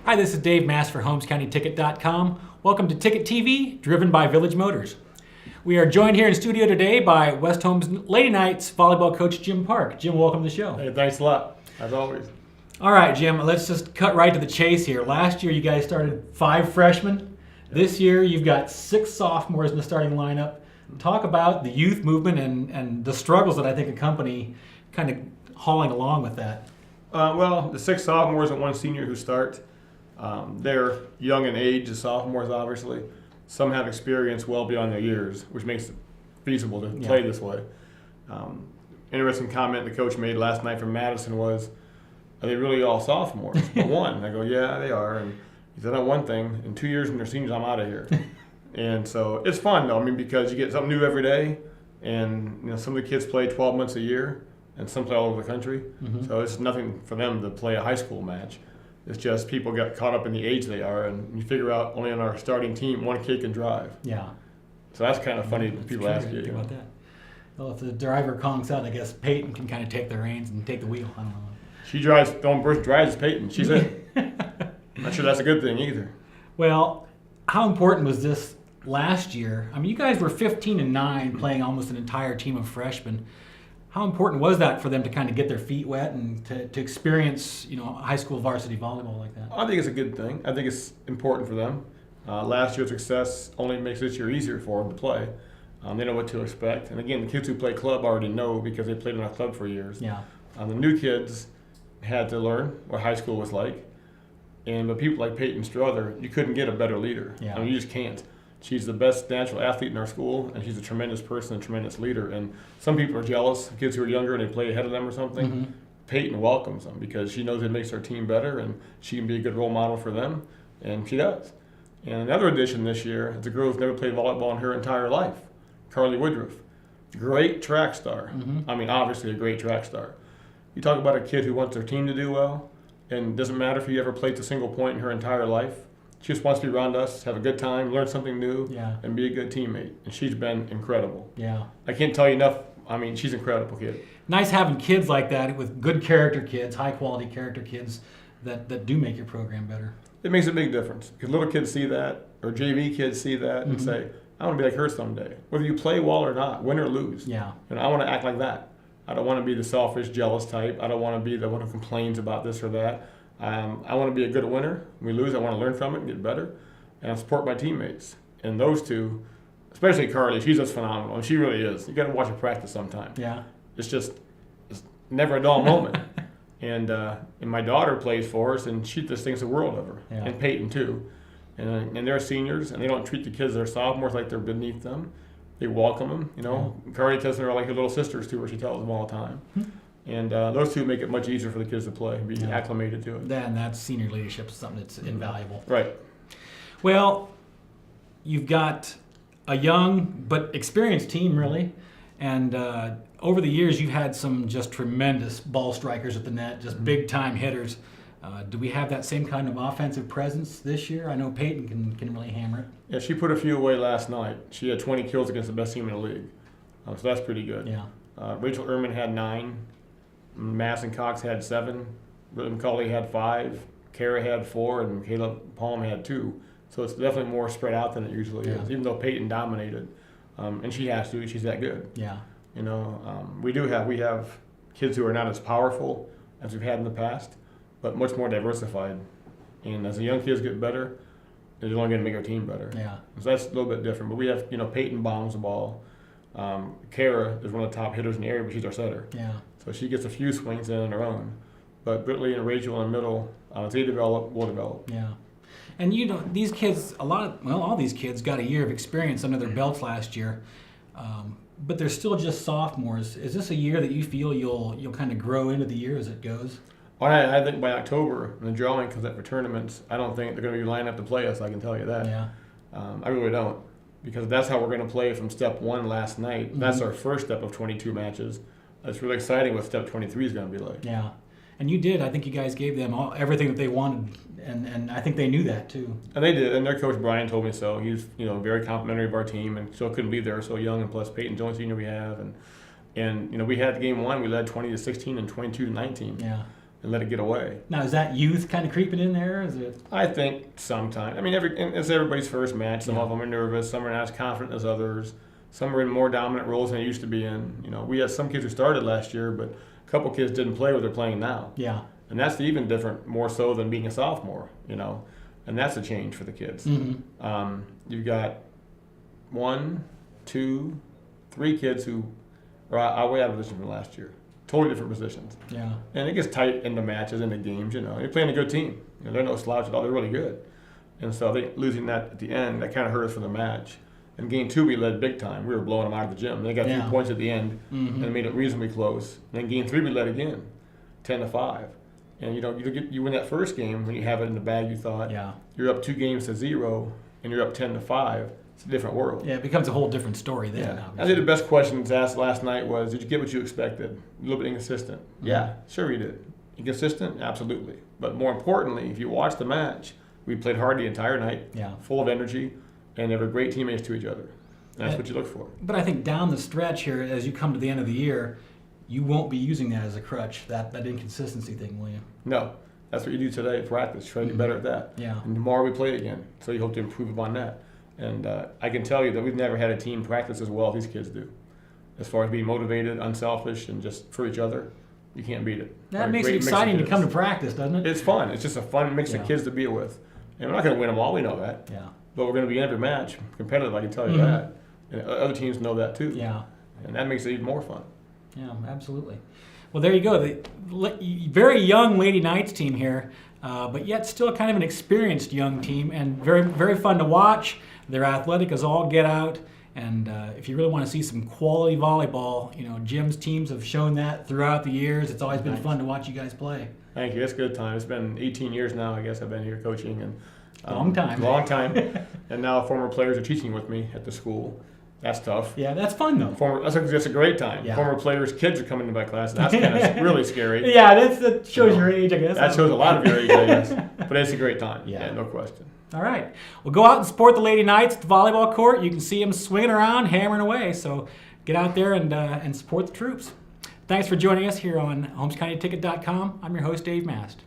Hi, this is Dave Mass for HolmesCountyTicket.com. Welcome to Ticket TV, driven by Village Motors. We are joined here in studio today by West Holmes Lady Knights volleyball coach Jim Park. Jim, welcome to the show. Hey, thanks a lot, as always. All right, Jim, let's just cut right to the chase here. Last year, you guys started 5 freshmen. This year, you've got 6 sophomores in the starting lineup. Talk about the youth movement and the struggles that I think accompany kind of hauling along with that. Well, the 6 sophomores and 1 senior who start, they're young in age, the sophomores obviously. Some have experience well beyond their years, which makes it feasible to play this way. Interesting comment the coach made last night from Madison was, are they really all sophomores? But one. I go, yeah, they are. And he said, one thing, in 2 years when they're seniors, I'm out of here. And so it's fun though, because you get something new every day, and some of the kids play 12 months a year, and some play all over the country. Mm-hmm. So it's nothing for them to play a high school match. It's just people get caught up in the age they are, and you figure out only on our starting team 1 kid can drive. Yeah. So that's kind of funny when people ask you. Think about that. Well, if the driver conks out, I guess Peyton can kind of take the reins and take the wheel. I don't know. She drives, the only person drives is Peyton. She's it. Not sure that's a good thing either. Well, how important was this last year? I mean, you guys were 15-9 playing almost an entire team of freshmen. How important was that for them to kind of get their feet wet and to experience, high school varsity volleyball like that? I think it's a good thing. I think it's important for them. Last year's success only makes this year easier for them to play. They know what to expect. And again, the kids who play club already know because they played in our club for years. Yeah. The new kids had to learn what high school was like. And with people like Peyton Strother, you couldn't get a better leader. Yeah. You just can't. She's the best natural athlete in our school, and she's a tremendous person, a tremendous leader. And some people are jealous, kids who are younger and they play ahead of them or something. Mm-hmm. Peyton welcomes them because she knows it makes our team better, and she can be a good role model for them, and she does. And another addition this year is a girl who's never played volleyball in her entire life, Carly Woodruff. Great track star. Mm-hmm. Obviously a great track star. You talk about a kid who wants their team to do well, and it doesn't matter if he ever played a single point in her entire life. She just wants to be around us, have a good time, learn something new, and be a good teammate. And she's been incredible. Yeah. I can't tell you enough. She's an incredible kid. Nice having kids like that with good character kids, high-quality character kids that do make your program better. It makes a big difference because little kids see that, or JV kids see that, and say, I want to be like her someday. Whether you play well or not, win or lose. Yeah. I want to act like that. I don't want to be the selfish, jealous type. I don't want to be the one who complains about this or that. I want to be a good winner. When we lose, I want to learn from it and get better. And I support my teammates. And those two, especially Carly, she's just phenomenal. And she really is. You got to watch her practice sometime. Yeah. It's never a dull moment. And my daughter plays for us, and she just thinks the world of her. Yeah. And Peyton, too. And they're seniors, and they don't treat the kids that are sophomores like they're beneath them. They welcome them, Yeah. Carly tells them they're like her little sisters, too, where she tells them all the time. And those two make it much easier for the kids to play and be acclimated to it. Then that's senior leadership, something that's invaluable. Right. Well, you've got a young but experienced team, really. And over the years, you've had some just tremendous ball strikers at the net, just big-time hitters. Do we have that same kind of offensive presence this year? I know Peyton can really hammer it. Yeah, she put a few away last night. She had 20 kills against the best team in the league. So that's pretty good. Yeah. Rachel Ehrman had 9. Madison Cox had 7. Brittany McCauley had 5. Kara had 4. And Michaela Palm had 2. So it's definitely more spread out than it usually is, even though Peyton dominated. And she has to. She's that good. Yeah. We have kids who are not as powerful as we've had in the past, but much more diversified. And as the young kids get better, they're only going to make our team better. Yeah. So that's a little bit different. But we have, Peyton bombs the ball. Kara is one of the top hitters in the area, but she's our setter. Yeah. So she gets a few swings in on her own. But Brittany and Rachel in the middle, as they develop, we'll develop. Yeah. And these kids, all these kids got a year of experience under their belts last year, but they're still just sophomores. Is this a year that you feel you'll kind of grow into the year as it goes? Well, I think by October, when the drawing comes up for tournaments, I don't think they're going to be lining up to play us, I can tell you that. Yeah. I really don't. Because that's how we're going to play from step 1 last night. Mm-hmm. That's our first step of 22 matches. It's really exciting what step 23 is going to be like. Yeah. And you did. I think you guys gave them everything that they wanted, and I think they knew that too. And they did. And their coach Brian told me so. He's very complimentary of our team, and still couldn't be there so young. And plus Peyton's the only senior we have, and we had game 1. We led 20-16 and 22-19. Yeah. and let it get away. Now, is that youth kind of creeping in there? Is it? I think sometimes. I mean, it's everybody's first match. Some Yeah. of them are nervous. Some are not as confident as others. Some are in more dominant roles than they used to be in. You know, we had some kids who started last year, but a couple kids didn't play what they're playing now. Yeah. And that's even different, more so than being a sophomore, you know. And that's a change for the kids. Mm-hmm. You've got 1, 2, 3 kids who are way out of position from last year. Totally different positions. Yeah. And it gets tight in the matches, in the games, you know. You're playing a good team. You know, they're no slouch at all. They're really good. And so I think losing that at the end, that kind of hurt us for the match. In game 2, we led big time. We were blowing them out of the gym. They got 3 points at the end, and it made it reasonably close. And then game 3, we led again, 10-5. And you win that first game when you have it in the bag. You thought you're up 2 games to 0, and you're up 10-5. It's a different world. Yeah, it becomes a whole different story then. I think the best questions asked last night was, did you get what you expected? A little bit inconsistent. Yeah, sure we did. Inconsistent? Absolutely. But more importantly, if you watch the match, we played hard the entire night, full of energy, and they were great teammates to each other. And that's what you look for. But I think down the stretch here, as you come to the end of the year, you won't be using that as a crutch, that inconsistency thing, will you? No. That's what you do today at practice. Try to get better at that. Yeah. And tomorrow we play again. So you hope to improve upon that. And I can tell you that we've never had a team practice as well as these kids do. As far as being motivated, unselfish, and just for each other, you can't beat it. That makes it exciting to come to practice, doesn't it? It's fun. It's just a fun mix of kids to be with. And we're not going to win them all, we know that. Yeah. But we're going to be in every match competitive, I can tell you that. And other teams know that too. Yeah. And that makes it even more fun. Yeah, absolutely. Well, there you go. The very young Lady Knights team here, but yet still kind of an experienced young team, and very, very fun to watch. They're athletic as all get out, and if you really want to see some quality volleyball, you know, Jim's teams have shown that throughout the years. It's always been fun to watch you guys play. Thank you. It's a good time. It's been 18 years now, I guess I've been here coaching, and long time. And now former players are teaching with me at the school. That's tough. Yeah, that's fun though. That's a great time. Yeah. Former players' kids are coming to my class. That's kind of really scary. Yeah, that shows your age, I guess. That shows a lot of your age, I guess. But it's a great time. Yeah, no question. All right. Well, go out and support the Lady Knights at the volleyball court. You can see them swinging around, hammering away. So get out there and support the troops. Thanks for joining us here on HolmesCountyTicket.com. I'm your host, Dave Mast.